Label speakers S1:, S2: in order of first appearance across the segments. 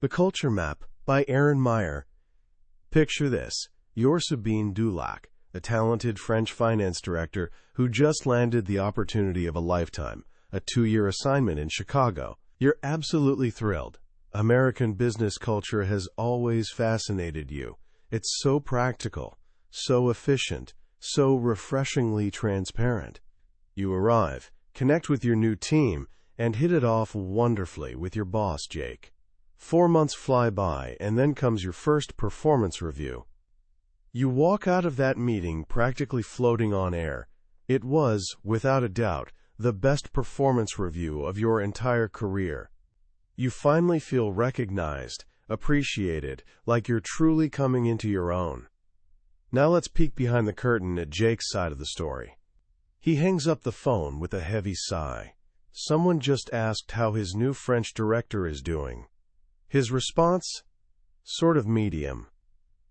S1: The Culture Map by Erin Meyer. Picture this. You're Sabine Dulac, a talented French finance director who just landed the opportunity of a lifetime, a 2-year assignment in Chicago. You're absolutely thrilled. American business culture has always fascinated you. It's so practical, so efficient, so refreshingly transparent. You arrive, connect with your new team, and hit it off wonderfully with your boss, Jake. 4 months fly by, and then comes your first performance review. You walk out of that meeting practically floating on air. It was, without a doubt, the best performance review of your entire career. You finally feel recognized, appreciated, like you're truly coming into your own. Now let's peek behind the curtain at Jake's side of the story. He hangs up the phone with a heavy sigh. Someone just asked how his new French director is doing. His response? Sort of medium.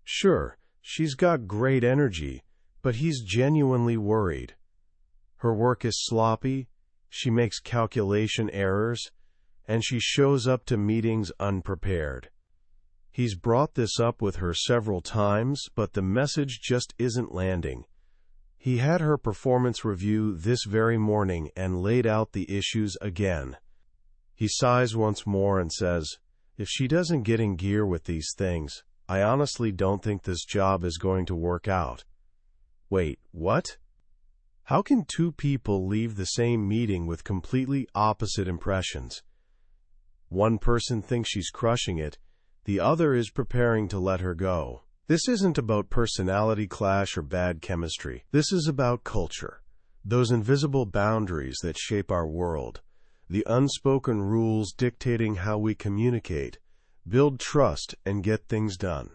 S1: Sure, she's got great energy, but he's genuinely worried. Her work is sloppy, she makes calculation errors, and she shows up to meetings unprepared. He's brought this up with her several times, but the message just isn't landing. He had her performance review this very morning and laid out the issues again. He sighs once more and says, "If she doesn't get in gear with these things, I honestly don't think this job is going to work out." Wait, what? How can two people leave the same meeting with completely opposite impressions? One person thinks she's crushing it, the other is preparing to let her go. This isn't about personality clash or bad chemistry. This is about culture, those invisible boundaries that shape our world, the unspoken rules dictating how we communicate, build trust, and get things done.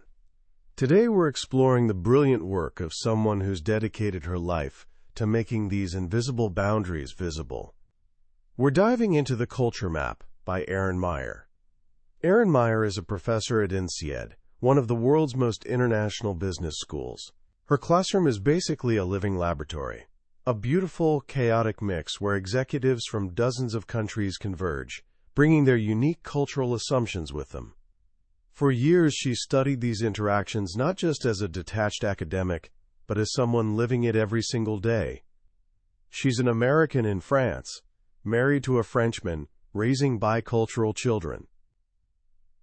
S1: Today we're exploring the brilliant work of someone who's dedicated her life to making these invisible boundaries visible. We're diving into The Culture Map by Erin Meyer. Erin Meyer is a professor at INSEAD, one of the world's most international business schools. Her classroom is basically a living laboratory, a beautiful, chaotic mix where executives from dozens of countries converge, bringing their unique cultural assumptions with them. For years, she's studied these interactions not just as a detached academic, but as someone living it every single day. She's an American in France, married to a Frenchman, raising bicultural children.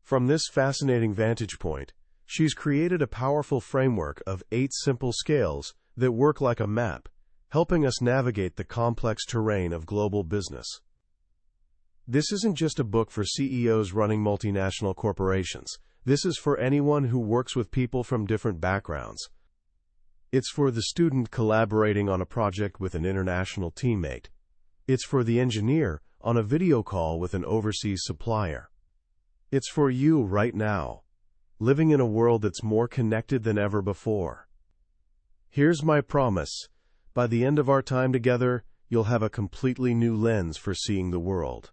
S1: From this fascinating vantage point, she's created a powerful framework of 8 simple scales that work like a map, helping us navigate the complex terrain of global business. This isn't just a book for CEOs running multinational corporations. This is for anyone who works with people from different backgrounds. It's for the student collaborating on a project with an international teammate. It's for the engineer on a video call with an overseas supplier. It's for you right now, living in a world that's more connected than ever before. Here's my promise. By the end of our time together, you'll have a completely new lens for seeing the world.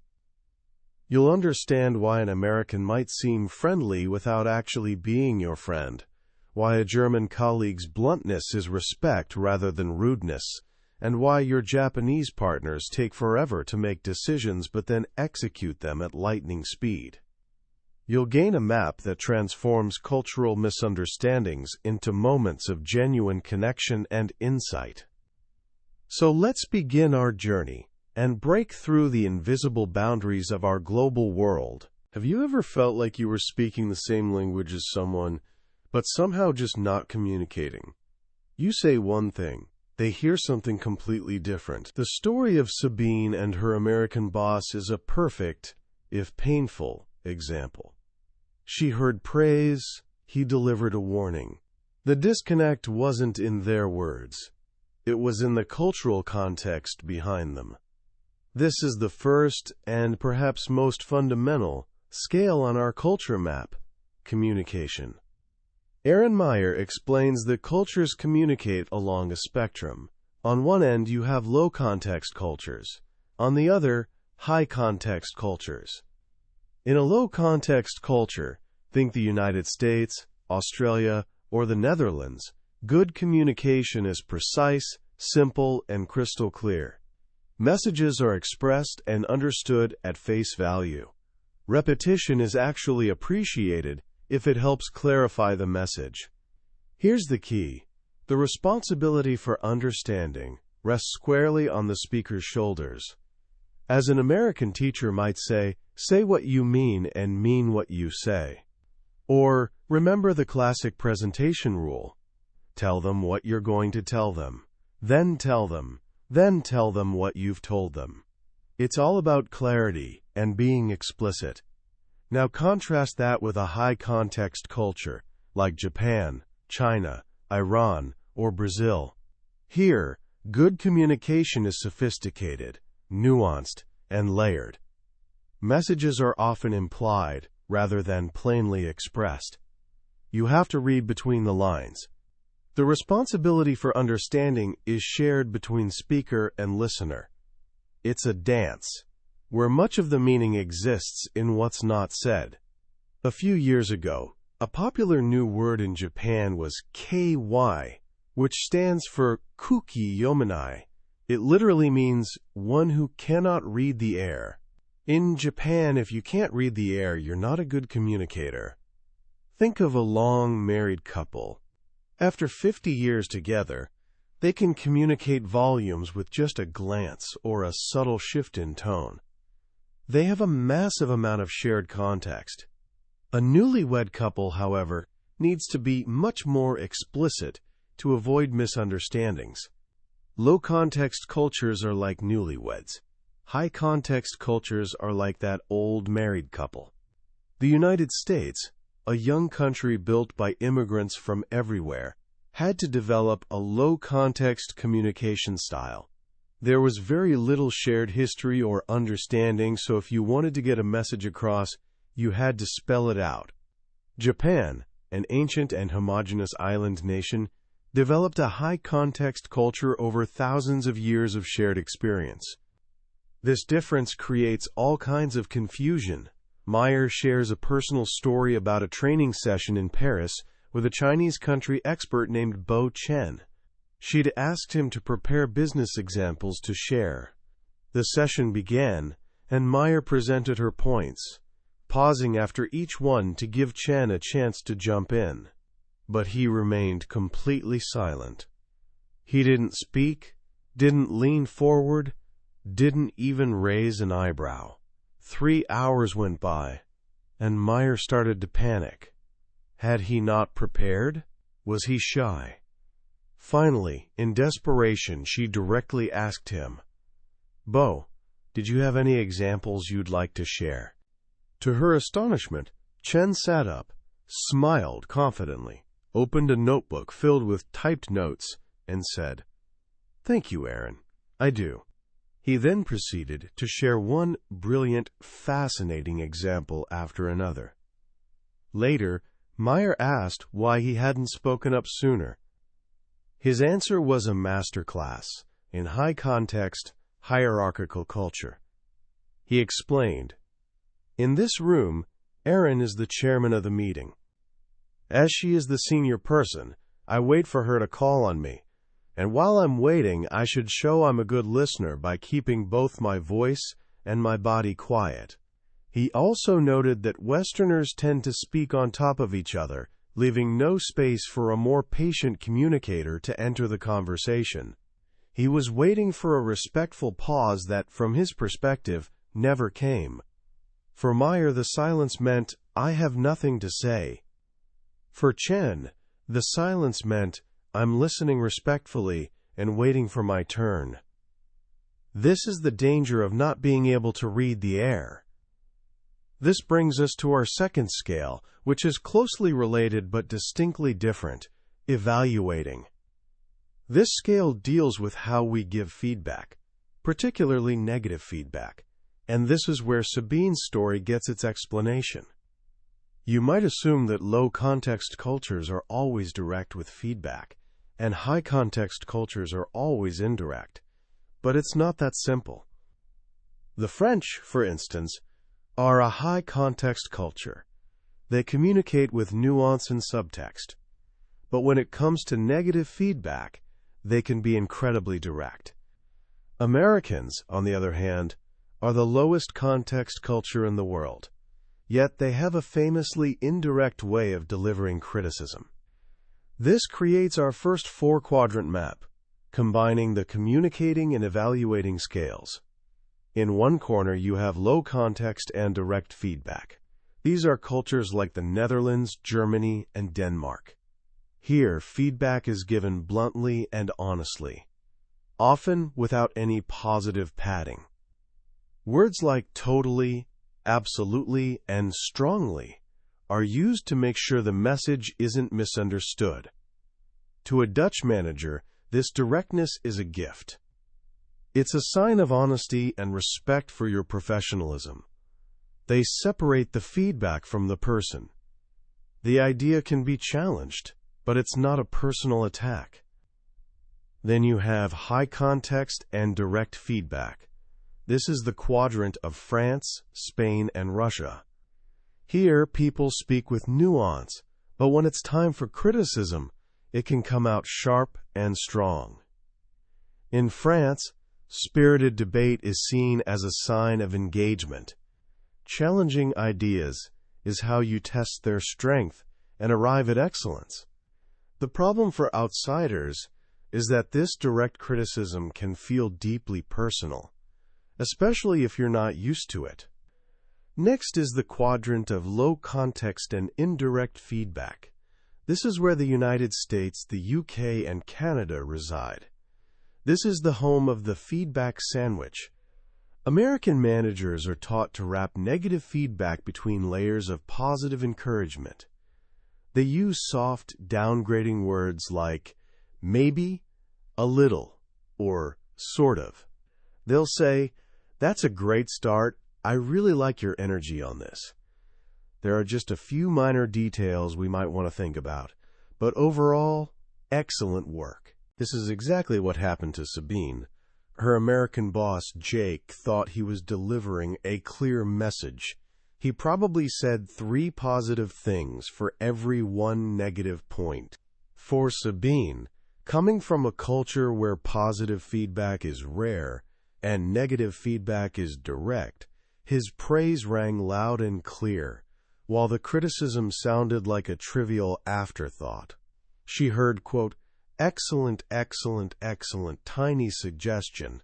S1: You'll understand why an American might seem friendly without actually being your friend, why a German colleague's bluntness is respect rather than rudeness, and why your Japanese partners take forever to make decisions but then execute them at lightning speed. You'll gain a map that transforms cultural misunderstandings into moments of genuine connection and insight. So let's begin our journey and break through the invisible boundaries of our global world. Have you ever felt like you were speaking the same language as someone, but somehow just not communicating? You say one thing, they hear something completely different. The story of Sabine and her American boss is a perfect, if painful, example. She heard praise, he delivered a warning. The disconnect wasn't in their words. It was in the cultural context behind them. This is the first and perhaps most fundamental scale on our culture map: communication. Erin Meyer explains that cultures communicate along a spectrum. On one end, you have low-context cultures. On the other, high-context cultures. In a low-context culture, think the United States, Australia, or the Netherlands, good communication is precise, simple, and crystal clear. Messages are expressed and understood at face value. Repetition is actually appreciated if it helps clarify the message. Here's the key. The responsibility for understanding rests squarely on the speaker's shoulders. As an American teacher might say what you mean and mean what you say. Or, remember the classic presentation rule. Tell them what you're going to tell them. Then tell them what you've told them. It's all about clarity and being explicit. Now contrast that with a high-context culture, like Japan, China, Iran, or Brazil. Here, good communication is sophisticated, nuanced, and layered. Messages are often implied rather than plainly expressed. You have to read between the lines. The responsibility for understanding is shared between speaker and listener. It's a dance, where much of the meaning exists in what's not said. A few years ago, a popular new word in Japan was KY, which stands for kuki yomenai. It literally means one who cannot read the air. In Japan, if you can't read the air, you're not a good communicator. Think of a long married couple. After 50 years together, they can communicate volumes with just a glance or a subtle shift in tone. They have a massive amount of shared context. A newlywed couple, however, needs to be much more explicit to avoid misunderstandings. Low-context cultures are like newlyweds. High-context cultures are like that old married couple. The United States, a young country built by immigrants from everywhere, had to develop a low-context communication style. There was very little shared history or understanding, so if you wanted to get a message across, you had to spell it out. Japan, an ancient and homogeneous island nation, developed a high-context culture over thousands of years of shared experience. This difference creates all kinds of confusion. Meyer shares a personal story about a training session in Paris with a Chinese country expert named Bo Chen. She'd asked him to prepare business examples to share. The session began, and Meyer presented her points, pausing after each one to give Chen a chance to jump in. But he remained completely silent. He didn't speak, didn't lean forward, didn't even raise an eyebrow. 3 hours went by, and Meyer started to panic. Had he not prepared? Was he shy? Finally, in desperation, she directly asked him, "Bo, did you have any examples you'd like to share?" To her astonishment, Chen sat up, smiled confidently, opened a notebook filled with typed notes, and said, "Thank you, Erin. I do." He then proceeded to share one brilliant, fascinating example after another. Later, Meyer asked why he hadn't spoken up sooner. His answer was a masterclass in high-context, hierarchical culture. He explained, "In this room, Erin is the chairman of the meeting. As she is the senior person, I wait for her to call on me. And while I'm waiting, I should show I'm a good listener by keeping both my voice and my body quiet." He also noted that Westerners tend to speak on top of each other, leaving no space for a more patient communicator to enter the conversation. He was waiting for a respectful pause that, from his perspective, never came. For Meyer, the silence meant, "I have nothing to say." For Chen, the silence meant, "I'm listening respectfully and waiting for my turn." This is the danger of not being able to read the air. This brings us to our second scale, which is closely related but distinctly different: evaluating. This scale deals with how we give feedback, particularly negative feedback, and this is where Sabine's story gets its explanation. You might assume that low-context cultures are always direct with feedback, and high-context cultures are always indirect. But it's not that simple. The French, for instance, are a high-context culture. They communicate with nuance and subtext. But when it comes to negative feedback, they can be incredibly direct. Americans, on the other hand, are the lowest context culture in the world. yet they have a famously indirect way of delivering criticism. This creates our first four-quadrant map, combining the communicating and evaluating scales. In one corner, you have low context and direct feedback. These are cultures like the Netherlands, Germany, and Denmark. Here, feedback is given bluntly and honestly, often without any positive padding. Words like totally, absolutely, and strongly are used to make sure the message isn't misunderstood. To a Dutch manager, this directness is a gift. It's a sign of honesty and respect for your professionalism. They separate the feedback from the person. The idea can be challenged, but it's not a personal attack. Then you have high context and direct feedback. This is the quadrant of France, Spain, and Russia. Here, people speak with nuance, but when it's time for criticism, it can come out sharp and strong. In France, spirited debate is seen as a sign of engagement. Challenging ideas is how you test their strength and arrive at excellence. The problem for outsiders is that this direct criticism can feel deeply personal, especially if you're not used to it. Next is the quadrant of low context and indirect feedback. This is where the United States, the UK, and Canada reside. This is the home of the feedback sandwich. American managers are taught to wrap negative feedback between layers of positive encouragement. They use soft, downgrading words like maybe, a little, or sort of. They'll say, "That's a great start. I really like your energy on this. There are just a few minor details we might want to think about, but overall, excellent work." This is exactly what happened to Sabine. Her American boss, Jake, thought he was delivering a clear message. He probably said 3 positive things for every 1 negative point. For Sabine, coming from a culture where positive feedback is rare and negative feedback is direct, his praise rang loud and clear, while the criticism sounded like a trivial afterthought. She heard, quote, "Excellent, excellent, excellent, tiny suggestion,"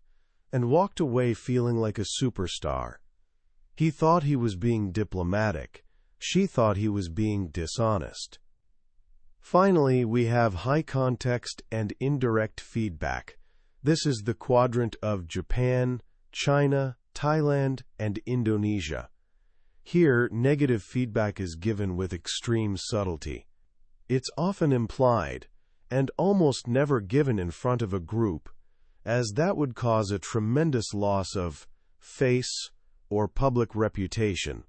S1: and walked away feeling like a superstar. He thought he was being diplomatic. She thought he was being dishonest. Finally, we have high context and indirect feedback. This is the quadrant of Japan, China, Thailand, and Indonesia. Here, negative feedback is given with extreme subtlety. It's often implied, and almost never given in front of a group, as that would cause a tremendous loss of face or public reputation.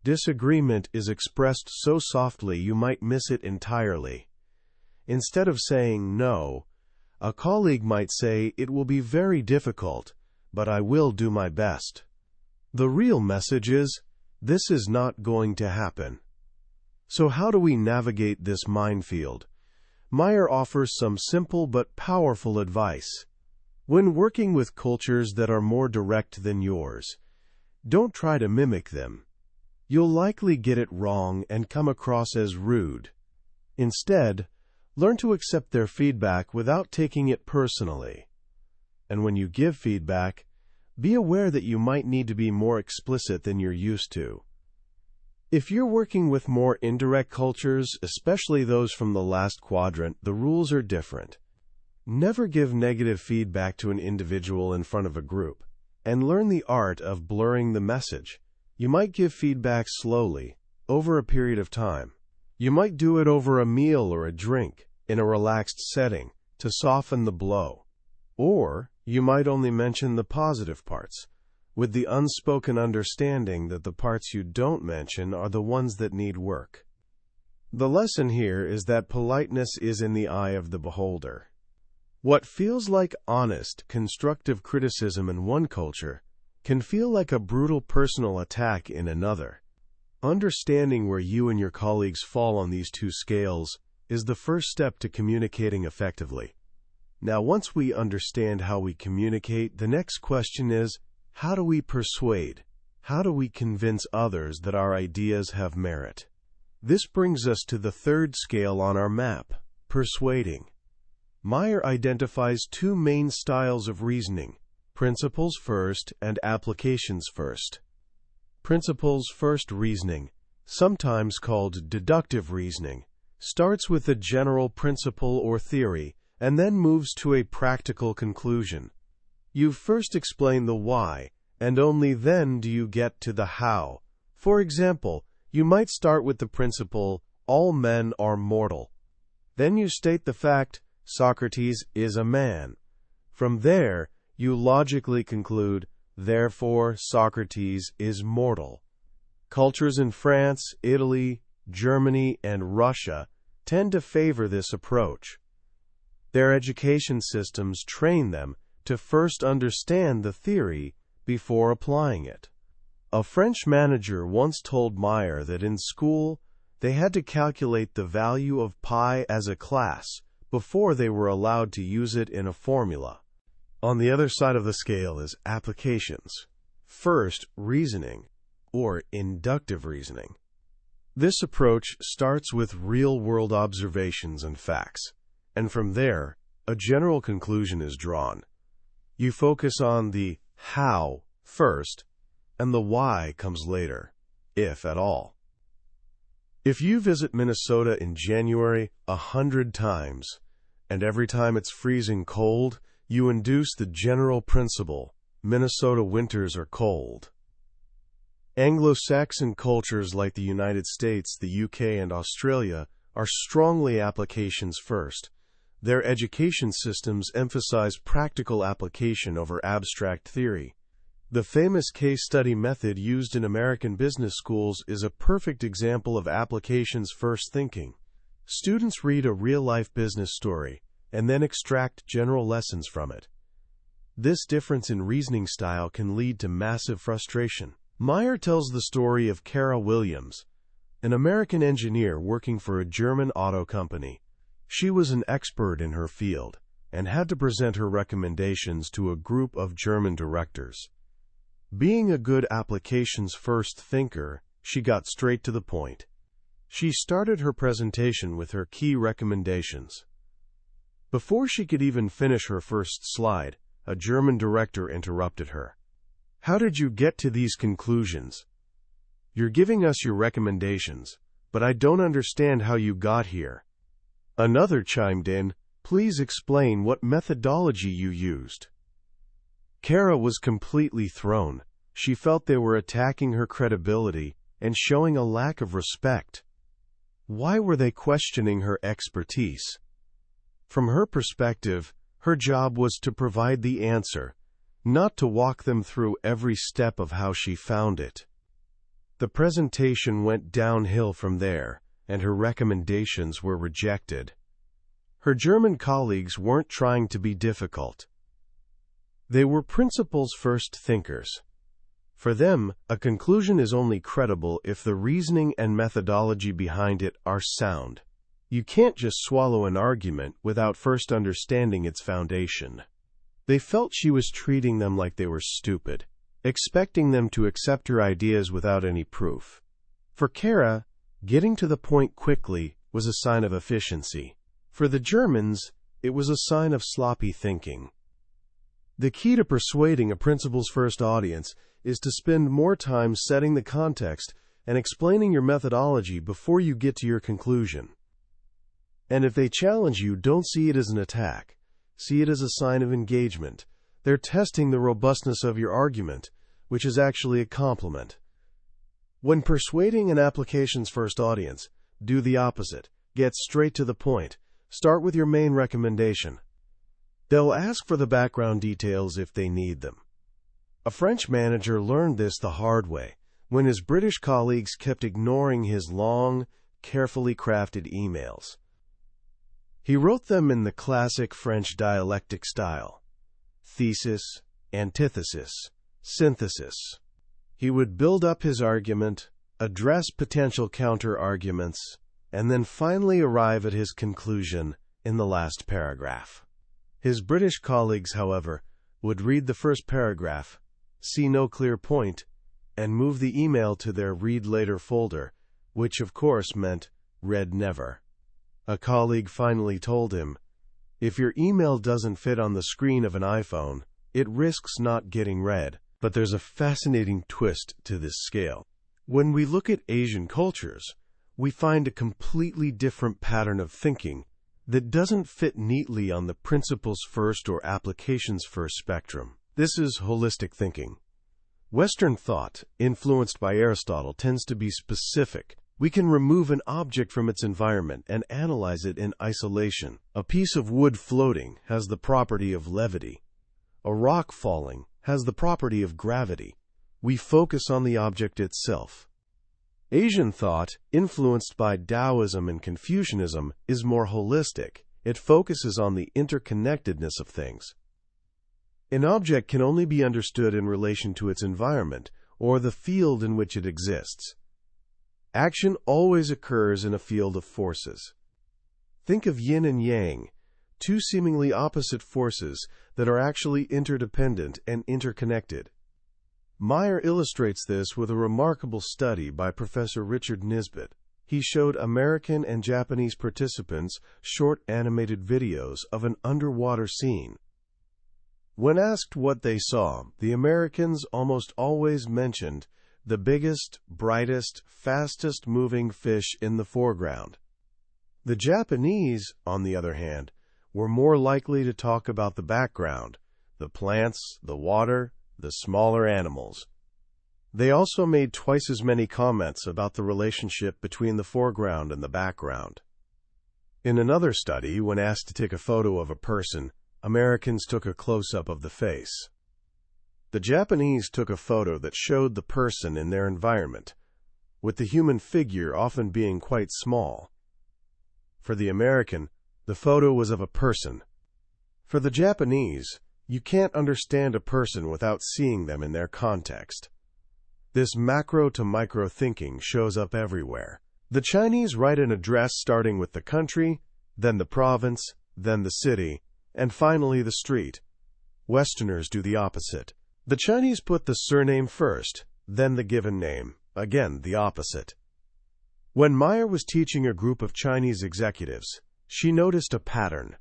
S1: Disagreement is expressed so softly you might miss it entirely. Instead of saying no, a colleague might say, "It will be very difficult, but I will do my best." The real message is, this is not going to happen. So how do we navigate this minefield? Meyer offers some simple but powerful advice. When working with cultures that are more direct than yours, don't try to mimic them. You'll likely get it wrong and come across as rude. Instead, learn to accept their feedback without taking it personally. And when you give feedback, be aware that you might need to be more explicit than you're used to. If you're working with more indirect cultures, especially those from the last quadrant, the rules are different. Never give negative feedback to an individual in front of a group, and learn the art of blurring the message. You might give feedback slowly, over a period of time. You might do it over a meal or a drink, in a relaxed setting, to soften the blow. Or you might only mention the positive parts, with the unspoken understanding that the parts you don't mention are the ones that need work. The lesson here is that politeness is in the eye of the beholder. What feels like honest, constructive criticism in one culture can feel like a brutal personal attack in another. Understanding where you and your colleagues fall on these two scales is the first step to communicating effectively. Now, once we understand how we communicate, the next question is, how do we persuade? How do we convince others that our ideas have merit? This brings us to the third scale on our map, persuading. Meyer identifies two main styles of reasoning, principles first and applications first. Principles first reasoning, sometimes called deductive reasoning, starts with a general principle or theory and then moves to a practical conclusion. You first explain the why, and only then do you get to the how. For example, you might start with the principle, all men are mortal. Then you state the fact, Socrates is a man. From there, you logically conclude, therefore Socrates is mortal. Cultures in France, Italy, Germany, and Russia tend to favor this approach. Their education systems train them to first understand the theory before applying it. A French manager once told Meyer that in school they had to calculate the value of pi as a class before they were allowed to use it in a formula. On the other side of the scale is applications. First, reasoning, or inductive reasoning. This approach starts with real-world observations and facts, and from there, a general conclusion is drawn. You focus on the how first, and the why comes later, if at all. If you visit Minnesota in January 100 times, and every time it's freezing cold, you induce the general principle, Minnesota winters are cold. Anglo-Saxon cultures like the United States, the UK, and Australia are strongly applications first. Their education systems emphasize practical application over abstract theory. The famous case study method used in American business schools is a perfect example of applications-first thinking. Students read a real-life business story and then extract general lessons from it. This difference in reasoning style can lead to massive frustration. Meyer tells the story of Kara Williams, an American engineer working for a German auto company. She was an expert in her field and had to present her recommendations to a group of German directors. Being a good applications-first thinker, she got straight to the point. She started her presentation with her key recommendations. Before she could even finish her first slide, a German director interrupted her. "How did you get to these conclusions? You're giving us your recommendations, but I don't understand how you got here." Another chimed in, "Please explain what methodology you used." Kara was completely thrown. She felt they were attacking her credibility and showing a lack of respect. Why were they questioning her expertise? From her perspective, her job was to provide the answer, not to walk them through every step of how she found it. The presentation went downhill from there, and her recommendations were rejected. Her German colleagues weren't trying to be difficult. They were principles-first thinkers. For them, a conclusion is only credible if the reasoning and methodology behind it are sound. You can't just swallow an argument without first understanding its foundation. They felt she was treating them like they were stupid, expecting them to accept her ideas without any proof. For Kara, getting to the point quickly was a sign of efficiency. For the Germans, it was a sign of sloppy thinking. The key to persuading a principles-first audience is to spend more time setting the context and explaining your methodology before you get to your conclusion. And if they challenge you, don't see it as an attack. See it as a sign of engagement. They're testing the robustness of your argument, which is actually a compliment. When persuading an applications-first audience, do the opposite. Get straight to the point. Start with your main recommendation. They'll ask for the background details if they need them. A French manager learned this the hard way when his British colleagues kept ignoring his long, carefully crafted emails. He wrote them in the classic French dialectic style: thesis, antithesis, synthesis. He would build up his argument, address potential counter-arguments, and then finally arrive at his conclusion in the last paragraph. His British colleagues, however, would read the first paragraph, see no clear point, and move the email to their read later folder, which of course meant read never. A colleague finally told him, "If your email doesn't fit on the screen of an iPhone, it risks not getting read." But there's a fascinating twist to this scale. When we look at Asian cultures, we find a completely different pattern of thinking that doesn't fit neatly on the principles first or applications first spectrum. This is holistic thinking. Western thought, influenced by Aristotle, tends to be specific. We can remove an object from its environment and analyze it in isolation. A piece of wood floating has the property of levity. A rock falling has the property of gravity. We focus on the object itself. Asian thought, influenced by Taoism and Confucianism, is more holistic. It focuses on the interconnectedness of things. An object can only be understood in relation to its environment or the field in which it exists. Action always occurs in a field of forces. Think of yin and yang, two seemingly opposite forces that are actually interdependent and interconnected. Meyer illustrates this with a remarkable study by Professor Richard Nisbett. He showed American and Japanese participants short animated videos of an underwater scene. When asked what they saw, the Americans almost always mentioned the biggest, brightest, fastest-moving fish in the foreground. The Japanese, on the other hand, were more likely to talk about the background, the plants, the water, the smaller animals. They also made twice as many comments about the relationship between the foreground and the background. In another study, when asked to take a photo of a person, Americans took a close-up of the face. The Japanese took a photo that showed the person in their environment, with the human figure often being quite small. For the American, the photo was of a person. For the Japanese, you can't understand a person without seeing them in their context. This macro to micro thinking shows up everywhere. The Chinese write an address starting with the country, then the province, then the city, and finally the street. Westerners do the opposite. The Chinese put the surname first, then the given name. Again, the opposite. When Meyer was teaching a group of Chinese executives, she noticed a pattern.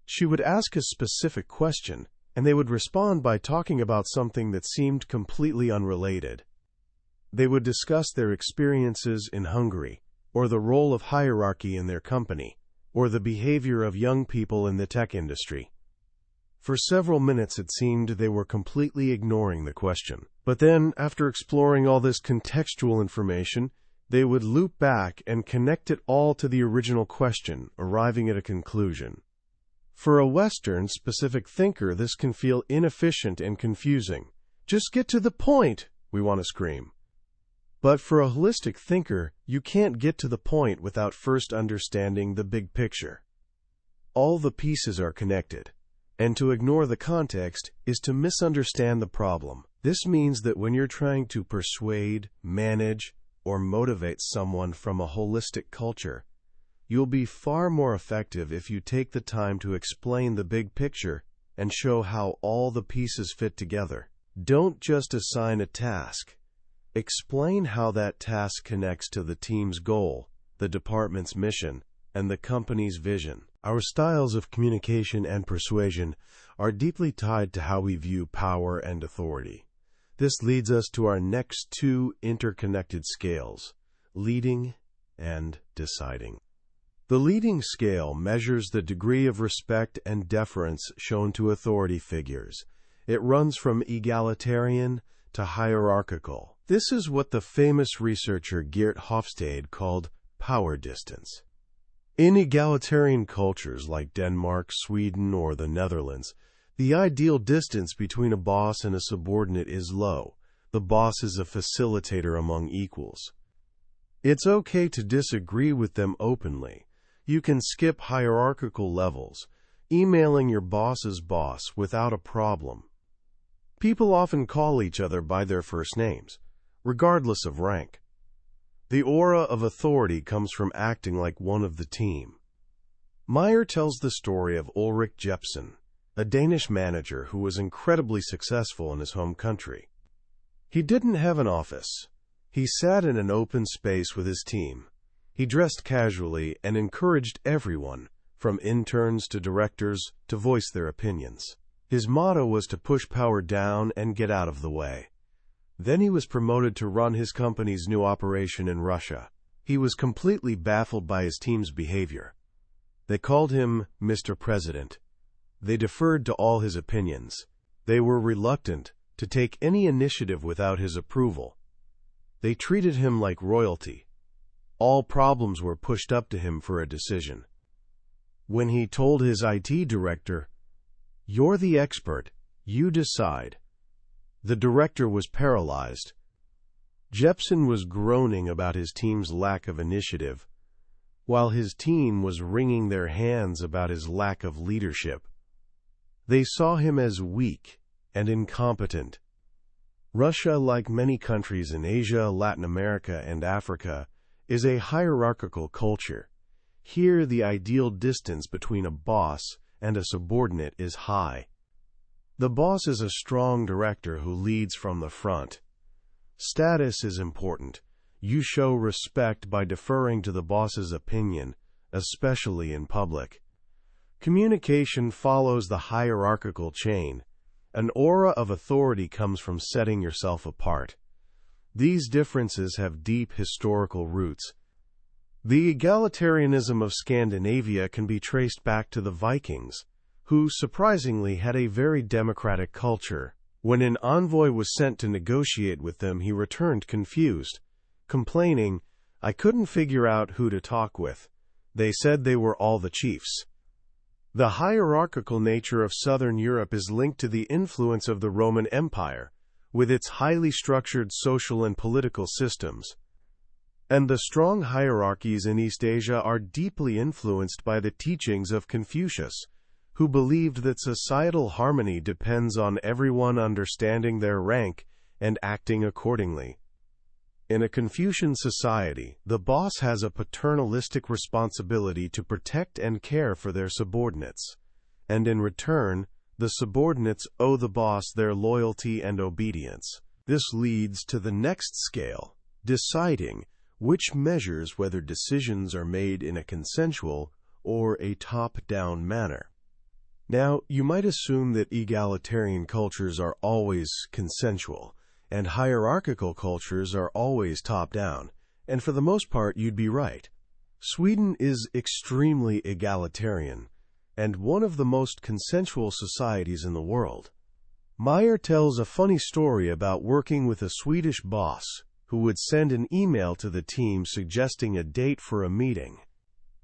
S1: She would ask a specific question, and they would respond by talking about something that seemed completely unrelated. They would discuss their experiences in Hungary, or the role of hierarchy in their company, or the behavior of young people in the tech industry. For several minutes it seemed they were completely ignoring the question. But then, after exploring all this contextual information, they would loop back and connect it all to the original question, arriving at a conclusion. For a Western specific thinker, this can feel inefficient and confusing. Just get to the point, we want to scream. But for a holistic thinker, you can't get to the point without first understanding the big picture. All the pieces are connected, and to ignore the context is to misunderstand the problem. This means that when you're trying to persuade, manage, or motivate someone from a holistic culture, you'll be far more effective if you take the time to explain the big picture and show how all the pieces fit together. Don't just assign a task. Explain how that task connects to the team's goal, the department's mission, and the company's vision. Our styles of communication and persuasion are deeply tied to how we view power and authority. This leads us to our next two interconnected scales, leading and deciding. The leading scale measures the degree of respect and deference shown to authority figures. It runs from egalitarian to hierarchical. This is what the famous researcher Geert Hofstede called power distance. In egalitarian cultures like Denmark, Sweden, or the Netherlands, the ideal distance between a boss and a subordinate is low. The boss is a facilitator among equals. It's okay to disagree with them openly. You can skip hierarchical levels, emailing your boss's boss without a problem. People often call each other by their first names, regardless of rank. The aura of authority comes from acting like one of the team. Meyer tells the story of Ulrik Jepsen, a Danish manager who was incredibly successful in his home country. He didn't have an office. He sat in an open space with his team. He dressed casually and encouraged everyone, from interns to directors, to voice their opinions. His motto was to push power down and get out of the way. Then he was promoted to run his company's new operation in Russia. He was completely baffled by his team's behavior. They called him Mr. President. They deferred to all his opinions. They were reluctant to take any initiative without his approval. They treated him like royalty. All problems were pushed up to him for a decision. When he told his IT director, "You're the expert, you decide," the director was paralyzed. Jepsen was groaning about his team's lack of initiative, while his team was wringing their hands about his lack of leadership. They saw him as weak and incompetent. Russia, like many countries in Asia, Latin America, and Africa, is a hierarchical culture. Here, the ideal distance between a boss and a subordinate is high. The boss is a strong director who leads from the front. Status is important. You show respect by deferring to the boss's opinion, especially in public. Communication follows the hierarchical chain. An aura of authority comes from setting yourself apart. These differences have deep historical roots. The egalitarianism of Scandinavia can be traced back to the Vikings, who surprisingly had a very democratic culture. When an envoy was sent to negotiate with them, he returned confused, complaining, "I couldn't figure out who to talk with. They said they were all the chiefs." The hierarchical nature of Southern Europe is linked to the influence of the Roman Empire, with its highly structured social and political systems. And the strong hierarchies in East Asia are deeply influenced by the teachings of Confucius, who believed that societal harmony depends on everyone understanding their rank and acting accordingly. In a Confucian society, the boss has a paternalistic responsibility to protect and care for their subordinates, and in return, the subordinates owe the boss their loyalty and obedience. This leads to the next scale, deciding which measures whether decisions are made in a consensual or a top-down manner. Now, you might assume that egalitarian cultures are always consensual, and hierarchical cultures are always top-down, and for the most part, you'd be right. Sweden is extremely egalitarian, and one of the most consensual societies in the world. Meyer tells a funny story about working with a Swedish boss who would send an email to the team suggesting a date for a meeting.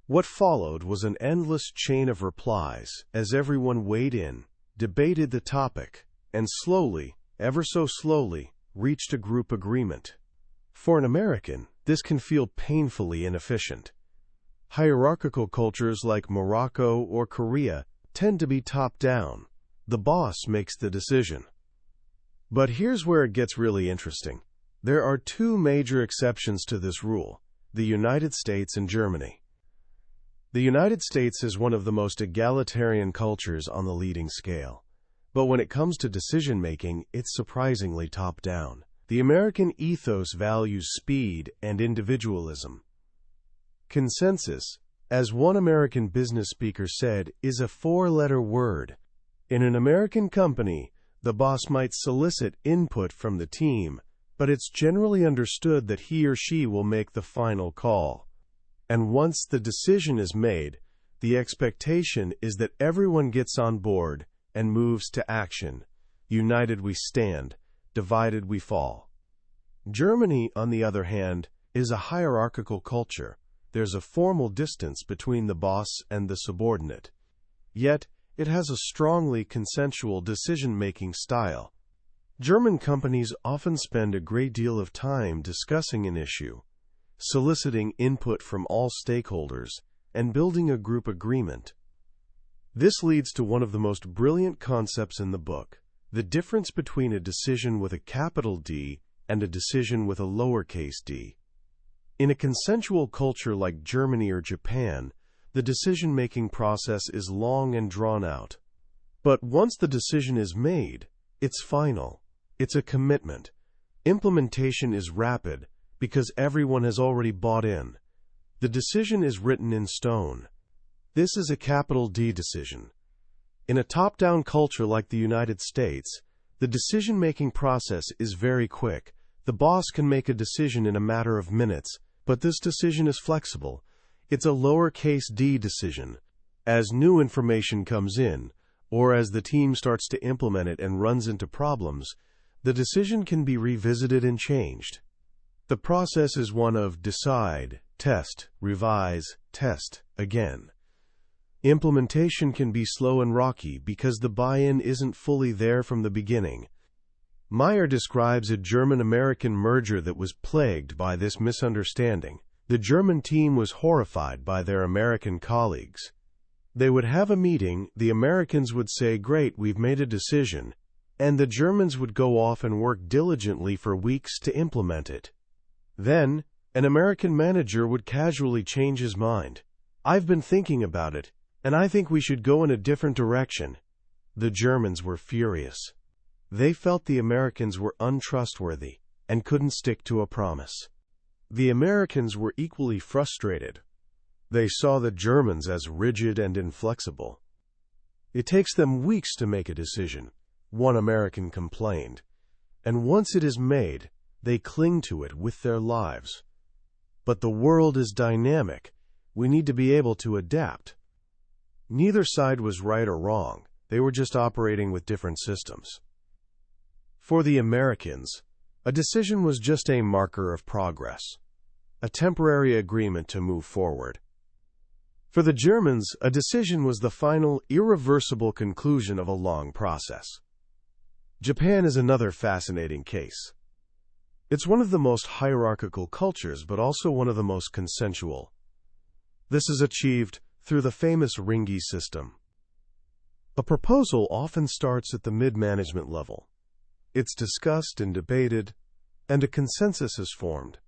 S1: What followed was an endless chain of replies as everyone weighed in, debated the topic, and slowly, ever so slowly, reached a group agreement. For an American, this can feel painfully inefficient. Hierarchical cultures like Morocco or Korea tend to be top-down. The boss makes the decision. But here's where it gets really interesting. There are two major exceptions to this rule: the United States and Germany. The United States is one of the most egalitarian cultures on the leading scale. But when it comes to decision-making, it's surprisingly top-down. The American ethos values speed and individualism. Consensus, as one American business speaker said, is a four-letter word. In an American company, the boss might solicit input from the team, but it's generally understood that he or she will make the final call. And once the decision is made, the expectation is that everyone gets on board and moves to action. United we stand, divided we fall. Germany, on the other hand, is a hierarchical culture. There's a formal distance between the boss and the subordinate. Yet, it has a strongly consensual decision-making style. German companies often spend a great deal of time discussing an issue, soliciting input from all stakeholders, and building a group agreement. This leads to one of the most brilliant concepts in the book: the difference between a decision with a capital D and a decision with a lowercase d. In a consensual culture like Germany or Japan, the decision-making process is long and drawn out. But once the decision is made, it's final. It's a commitment. Implementation is rapid because everyone has already bought in. The decision is written in stone. This is a capital D decision. In a top-down culture like the United States, the decision-making process is very quick. The boss can make a decision in a matter of minutes, but this decision is flexible. It's a lowercase d decision. As new information comes in, or as the team starts to implement it and runs into problems, the decision can be revisited and changed. The process is one of decide, test, revise, test, again. Implementation can be slow and rocky because the buy-in isn't fully there from the beginning. Meyer describes a German-American merger that was plagued by this misunderstanding. The German team was horrified by their American colleagues. They would have a meeting, the Americans would say, "Great, we've made a decision," and the Germans would go off and work diligently for weeks to implement it. Then, an American manager would casually change his mind. "I've been thinking about it, and I think we should go in a different direction." The Germans were furious. They felt the Americans were untrustworthy and couldn't stick to a promise. The Americans were equally frustrated. They saw the Germans as rigid and inflexible. "It takes them weeks to make a decision," one American complained, "and once it is made, they cling to it with their lives. But the world is dynamic. We need to be able to adapt." Neither side was right or wrong. They were just operating with different systems. For the Americans, a decision was just a marker of progress, a temporary agreement to move forward. For the Germans, a decision was the final, irreversible conclusion of a long process. Japan is another fascinating case. It's one of the most hierarchical cultures, but also one of the most consensual. This is achieved through the famous Ringi system. A proposal often starts at the mid-management level. It's discussed and debated, and a consensus is formed.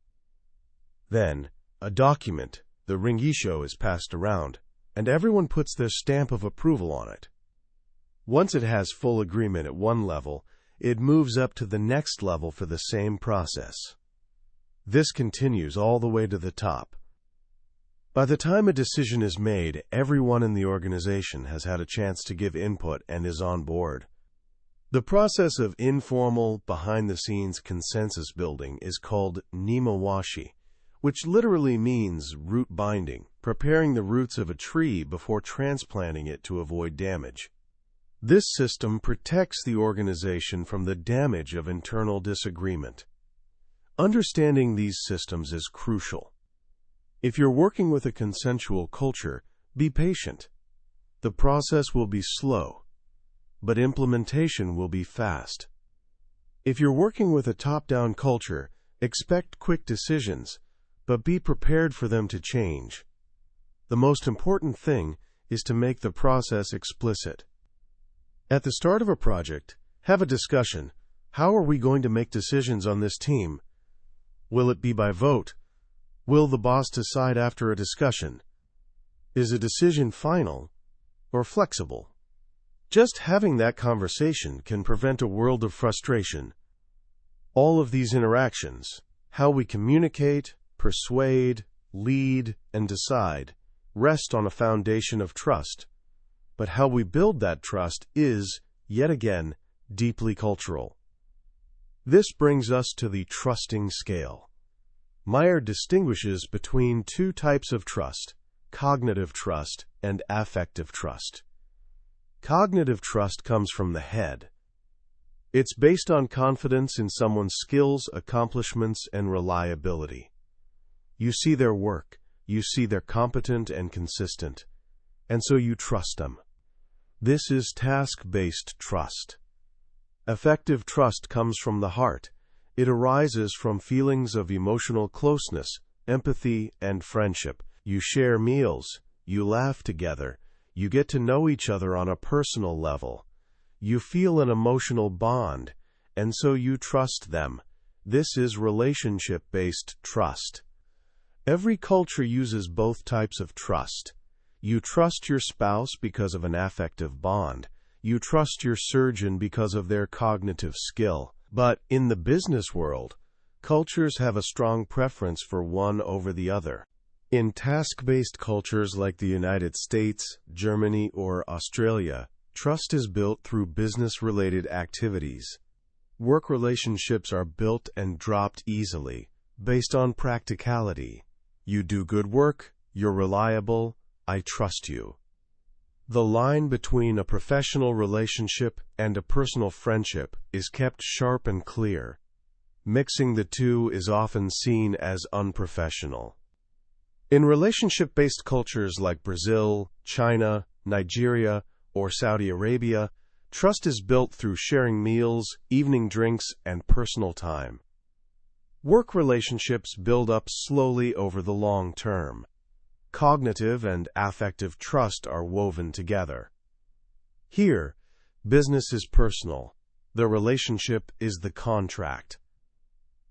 S1: Then, a document, the Ringisho, is passed around, and everyone puts their stamp of approval on it. Once it has full agreement at one level, it moves up to the next level for the same process. This continues all the way to the top. By the time a decision is made, everyone in the organization has had a chance to give input and is on board. The process of informal, behind-the-scenes consensus building is called nimawashi, which literally means root binding, preparing the roots of a tree before transplanting it to avoid damage. This system protects the organization from the damage of internal disagreement. Understanding these systems is crucial. If you're working with a consensual culture, be patient. The process will be slow, but implementation will be fast. If you're working with a top-down culture, expect quick decisions, but be prepared for them to change. The most important thing is to make the process explicit. At the start of a project, have a discussion. How are we going to make decisions on this team? Will it be by vote? Will the boss decide after a discussion? Is a decision final or flexible? Just having that conversation can prevent a world of frustration. All of these interactions, how we communicate, persuade, lead, and decide, rest on a foundation of trust. But how we build that trust is, yet again, deeply cultural. This brings us to the trusting scale. Meyer distinguishes between two types of trust: cognitive trust and affective trust. Cognitive trust comes from the head. It's based on confidence in someone's skills, accomplishments, and reliability. You see their work, you see they're competent and consistent, and so you trust them. This is task-based trust. Affective trust comes from the heart. It arises from feelings of emotional closeness, empathy, and friendship. You share meals, you laugh together, you get to know each other on a personal level. You feel an emotional bond, and so you trust them. This is relationship-based trust. Every culture uses both types of trust. You trust your spouse because of an affective bond. You trust your surgeon because of their cognitive skill. But in the business world, cultures have a strong preference for one over the other. In task-based cultures like the United States, Germany, or Australia, trust is built through business-related activities. Work relationships are built and dropped easily, based on practicality. You do good work, you're reliable, I trust you. The line between a professional relationship and a personal friendship is kept sharp and clear. Mixing the two is often seen as unprofessional. In relationship-based cultures like Brazil, China, Nigeria, or Saudi Arabia, trust is built through sharing meals, evening drinks, and personal time. Work relationships build up slowly over the long term. Cognitive and affective trust are woven together. Here, business is personal. The relationship is the contract.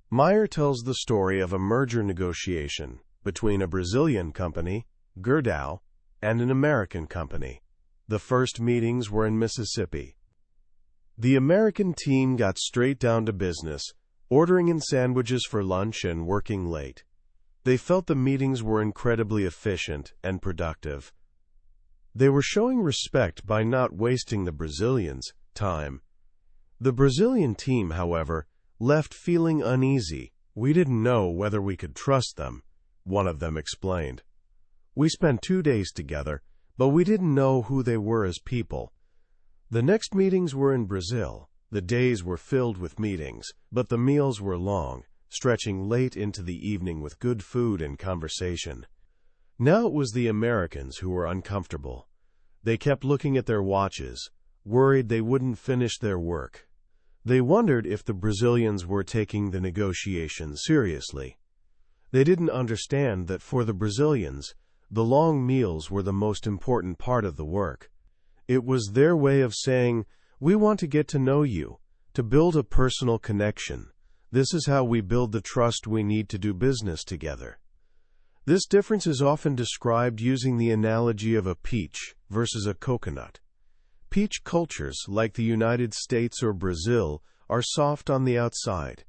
S1: Meyer tells the story of a merger negotiation between a Brazilian company, Gerdau, and an American company. The first meetings were in Mississippi. The American team got straight down to business, ordering in sandwiches for lunch and working late. They felt the meetings were incredibly efficient and productive. They were showing respect by not wasting the Brazilians' time. The Brazilian team, however, left feeling uneasy. We didn't know whether we could trust them, one of them explained. We spent 2 days together, but we didn't know who they were as people. The next meetings were in Brazil. The days were filled with meetings, but the meals were long, stretching late into the evening with good food and conversation. Now it was the Americans who were uncomfortable. They kept looking at their watches, worried they wouldn't finish their work. They wondered if the Brazilians were taking the negotiations seriously. They didn't understand that for the Brazilians, the long meals were the most important part of the work. It was their way of saying, "We want to get to know you, to build a personal connection. This is how we build the trust we need to do business together." This difference is often described using the analogy of a peach versus a coconut. Peach cultures, like the United States or Brazil, are soft on the outside.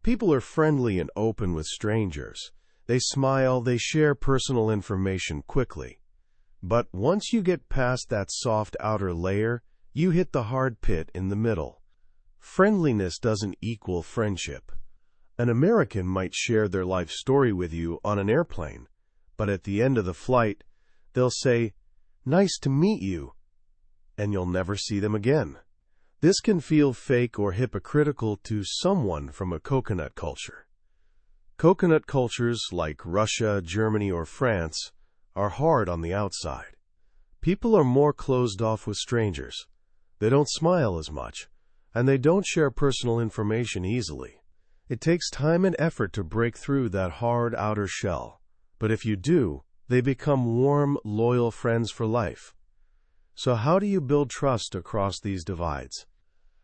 S1: People are friendly and open with strangers. They smile, they share personal information quickly. But once you get past that soft outer layer, you hit the hard pit in the middle. Friendliness doesn't equal friendship. An American might share their life story with you on an airplane, but at the end of the flight, they'll say, "Nice to meet you," and you'll never see them again. This can feel fake or hypocritical to someone from a coconut culture. Coconut cultures like Russia, Germany, or France are hard on the outside. People are more closed off with strangers. They don't smile as much, and they don't share personal information easily. It takes time and effort to break through that hard outer shell. But if you do, they become warm, loyal friends for life. So how do you build trust across these divides?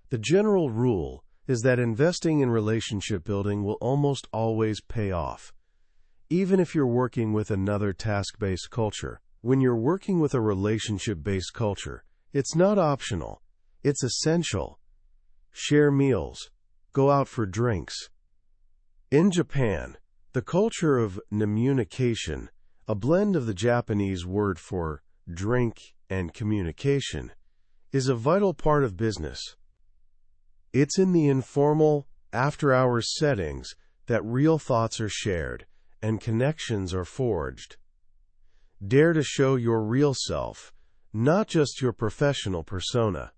S1: The general rule is that investing in relationship building will almost always pay off. Even if you're working with another task-based culture, when you're working with a relationship-based culture, it's not optional. It's essential. Share meals. Go out for drinks. In Japan, the culture of communication, a blend of the Japanese word for drink and communication, is a vital part of business. It's in the informal, after-hours settings that real thoughts are shared and connections are forged. Dare to show your real self, not just your professional persona.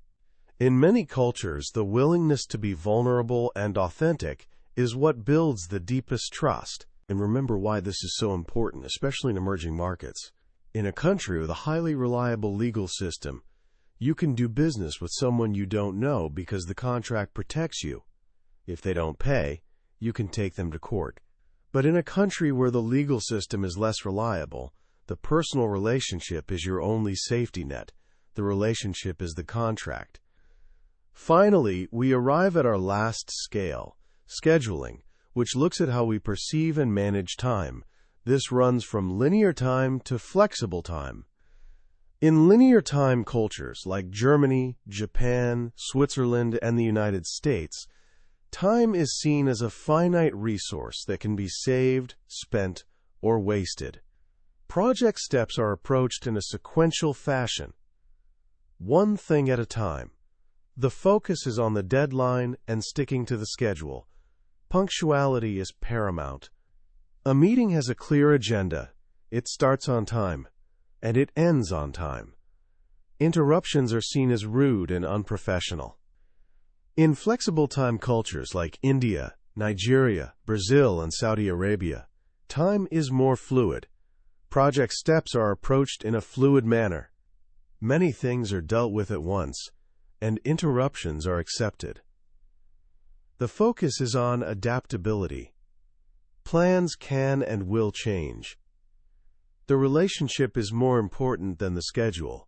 S1: In many cultures, the willingness to be vulnerable and authentic is what builds the deepest trust. And remember why this is so important, especially in emerging markets. In a country with a highly reliable legal system, you can do business with someone you don't know because the contract protects you. If they don't pay, you can take them to court. But in a country where the legal system is less reliable, the personal relationship is your only safety net. The relationship is the contract. Finally, we arrive at our last scale, scheduling, which looks at how we perceive and manage time. This runs from linear time to flexible time. In linear time cultures like Germany, Japan, Switzerland, and the United States, Time is seen as a finite resource that can be saved, spent, or wasted. Project steps are approached in a sequential fashion, one thing at a time. The focus is on the deadline and sticking to the schedule. Punctuality is paramount. A meeting has a clear agenda. It starts on time, and it ends on time. Interruptions are seen as rude and unprofessional. In flexible time cultures like India, Nigeria, Brazil, and Saudi Arabia, time is more fluid. Project steps are approached in a fluid manner. Many things are dealt with at once, and interruptions are accepted. The focus is on adaptability. Plans can and will change. The relationship is more important than the schedule.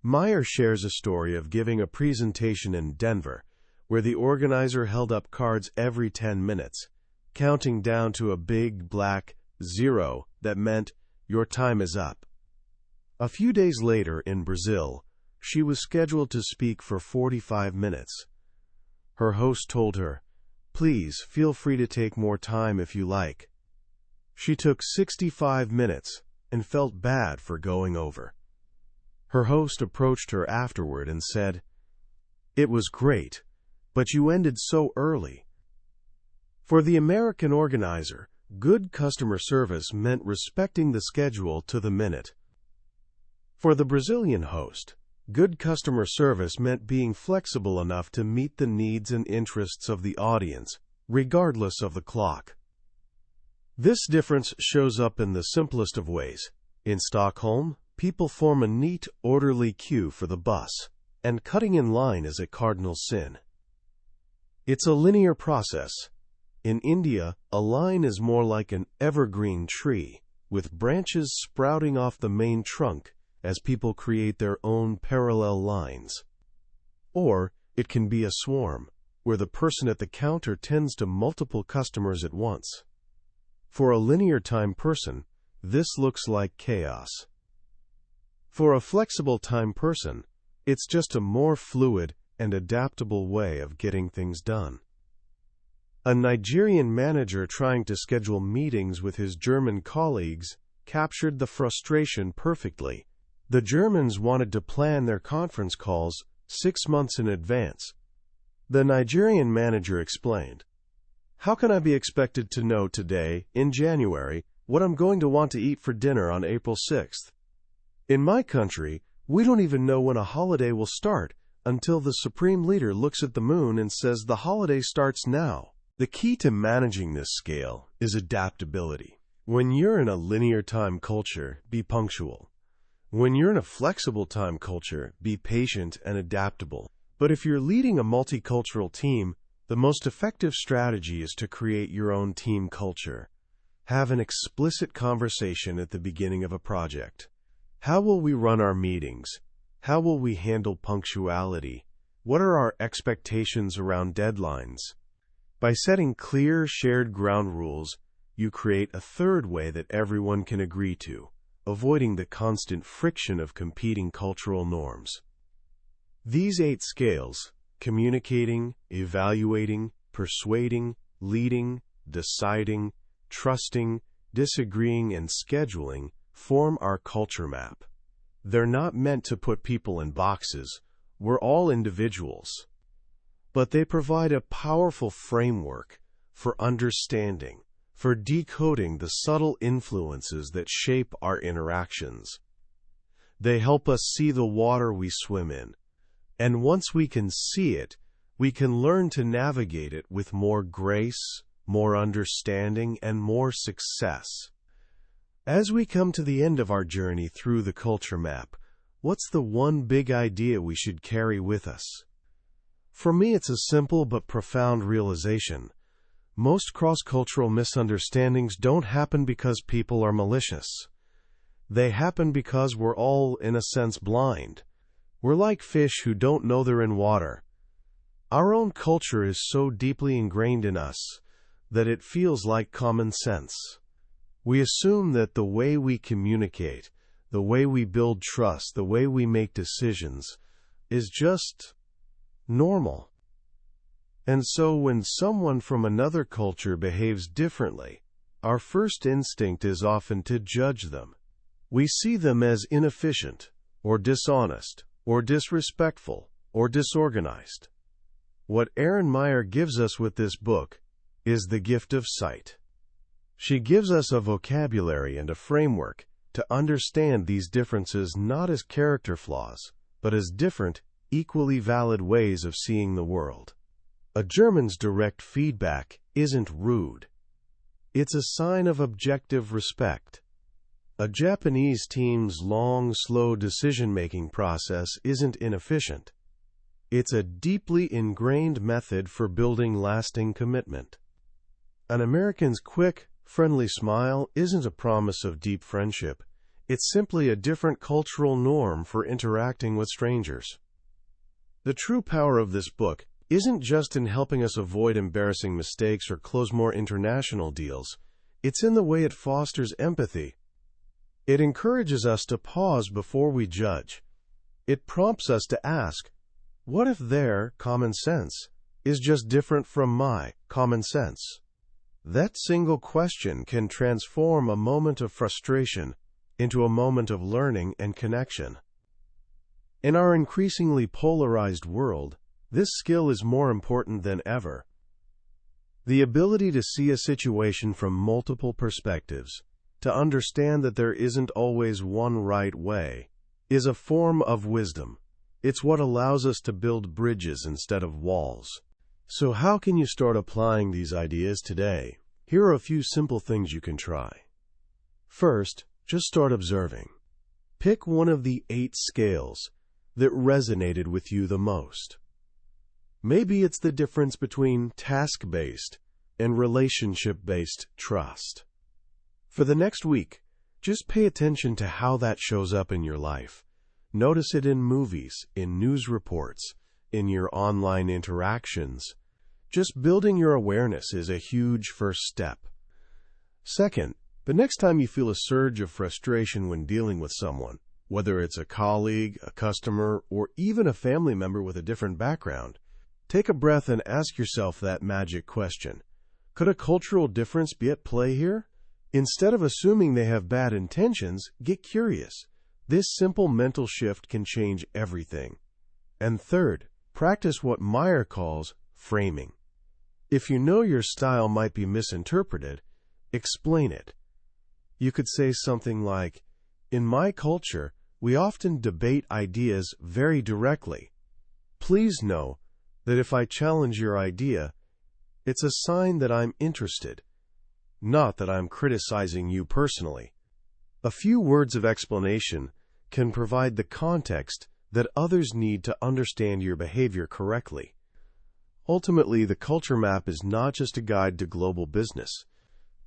S1: Meyer shares a story of giving a presentation in Denver, where the organizer held up cards every 10 minutes, counting down to a big black 0 that meant your time is up. A few days later in Brazil, she was scheduled to speak for 45 minutes. Her host told her, "Please feel free to take more time if you like." She took 65 minutes and felt bad for going over. Her host approached her afterward and said, "It was great, but you ended so early." For the American organizer, good customer service meant respecting the schedule to the minute. For the Brazilian host, good customer service meant being flexible enough to meet the needs and interests of the audience, regardless of the clock. This difference shows up in the simplest of ways. In Stockholm, people form a neat, orderly queue for the bus, and cutting in line is a cardinal sin. It's a linear process. In India, a line is more like an evergreen tree, with branches sprouting off the main trunk as people create their own parallel lines. Or it can be a swarm, where the person at the counter tends to multiple customers at once. For a linear time person, this looks like chaos. For a flexible time person, it's just a more fluid and adaptable way of getting things done. A Nigerian manager trying to schedule meetings with his German colleagues captured the frustration perfectly. The Germans wanted to plan their conference calls 6 months in advance. The Nigerian manager explained, "How can I be expected to know today, in January, what I'm going to want to eat for dinner on April 6th? In my country, we don't even know when a holiday will start until the supreme leader looks at the moon and says the holiday starts now." The key to managing this scale is adaptability. When you're in a linear time culture, be punctual. When you're in a flexible time culture, be patient and adaptable. But if you're leading a multicultural team, the most effective strategy is to create your own team culture. Have an explicit conversation at the beginning of a project. How will we run our meetings? How will we handle punctuality? What are our expectations around deadlines? By setting clear, shared ground rules, you create a third way that everyone can agree to, avoiding the constant friction of competing cultural norms. These 8 scales, communicating, evaluating, persuading, leading, deciding, trusting, disagreeing, and scheduling, form our culture map. They're not meant to put people in boxes. We're all individuals. But they provide a powerful framework for understanding, for decoding the subtle influences that shape our interactions. They help us see the water we swim in, and once we can see it, we can learn to navigate it with more grace, more understanding, and more success. As we come to the end of our journey through the culture map, what's the one big idea we should carry with us? For me, it's a simple but profound realization. Most cross-cultural misunderstandings don't happen because people are malicious. They happen because we're all, in a sense, blind. We're like fish who don't know they're in water. Our own culture is so deeply ingrained in us that it feels like common sense. We assume that the way we communicate, the way we build trust, the way we make decisions, is just normal. And so when someone from another culture behaves differently, our first instinct is often to judge them. We see them as inefficient, or dishonest, or disrespectful, or disorganized. What Erin Meyer gives us with this book is the gift of sight. She gives us a vocabulary and a framework to understand these differences not as character flaws, but as different, equally valid ways of seeing the world. A German's direct feedback isn't rude. It's a sign of objective respect. A Japanese team's long, slow decision-making process isn't inefficient. It's a deeply ingrained method for building lasting commitment. An American's quick, friendly smile isn't a promise of deep friendship. It's simply a different cultural norm for interacting with strangers. The true power of this book isn't just in helping us avoid embarrassing mistakes or close more international deals. It's in the way it fosters empathy. It encourages us to pause before we judge. It prompts us to ask, what if their common sense is just different from my common sense? That single question can transform a moment of frustration into a moment of learning and connection. In our increasingly polarized world, this skill is more important than ever. The ability to see a situation from multiple perspectives, to understand that there isn't always one right way, is a form of wisdom. It's what allows us to build bridges instead of walls. So how can you start applying these ideas today? Here are a few simple things you can try. First, just start observing. Pick one of the 8 scales that resonated with you the most. Maybe it's the difference between task-based and relationship-based trust. For the next week, just pay attention to how that shows up in your life. Notice it in movies, in news reports, in your online interactions. Just building your awareness is a huge first step. Second, the next time you feel a surge of frustration when dealing with someone, whether it's a colleague, a customer, or even a family member with a different background, take a breath and ask yourself that magic question. Could a cultural difference be at play here? Instead of assuming they have bad intentions, get curious. This simple mental shift can change everything. And third, practice what Meyer calls framing. If you know your style might be misinterpreted, explain it. You could say something like, "In my culture, we often debate ideas very directly. Please know that if I challenge your idea, it's a sign that I'm interested, not that I'm criticizing you personally." A few words of explanation can provide the context that others need to understand your behavior correctly. Ultimately, the culture map is not just a guide to global business.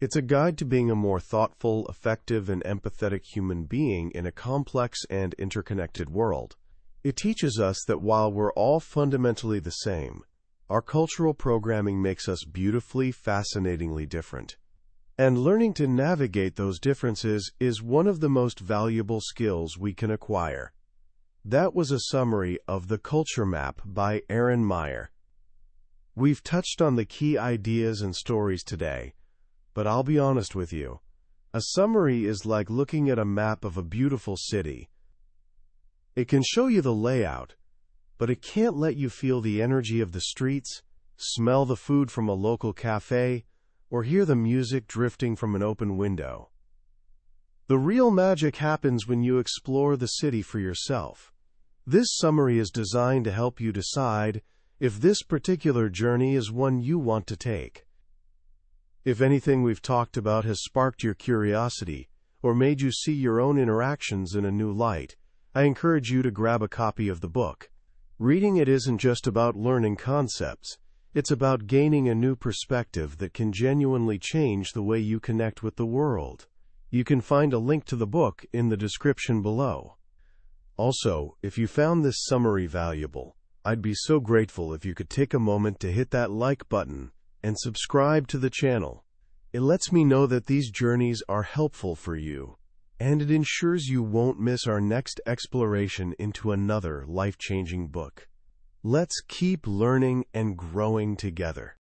S1: It's a guide to being a more thoughtful, effective, and empathetic human being in a complex and interconnected world. It teaches us that while we're all fundamentally the same, our cultural programming makes us beautifully, fascinatingly different. And learning to navigate those differences is one of the most valuable skills we can acquire. That was a summary of The Culture Map by Erin Meyer. We've touched on the key ideas and stories today, but I'll be honest with you. A summary is like looking at a map of a beautiful city. It can show you the layout, but it can't let you feel the energy of the streets, smell the food from a local cafe, or hear the music drifting from an open window. The real magic happens when you explore the city for yourself. This summary is designed to help you decide if this particular journey is one you want to take. If anything we've talked about has sparked your curiosity or made you see your own interactions in a new light, I encourage you to grab a copy of the book. Reading it isn't just about learning concepts. It's about gaining a new perspective that can genuinely change the way you connect with the world. You can find a link to the book in the description below. Also, if you found this summary valuable, I'd be so grateful if you could take a moment to hit that like button and subscribe to the channel. It lets me know that these journeys are helpful for you, and it ensures you won't miss our next exploration into another life-changing book. Let's keep learning and growing together.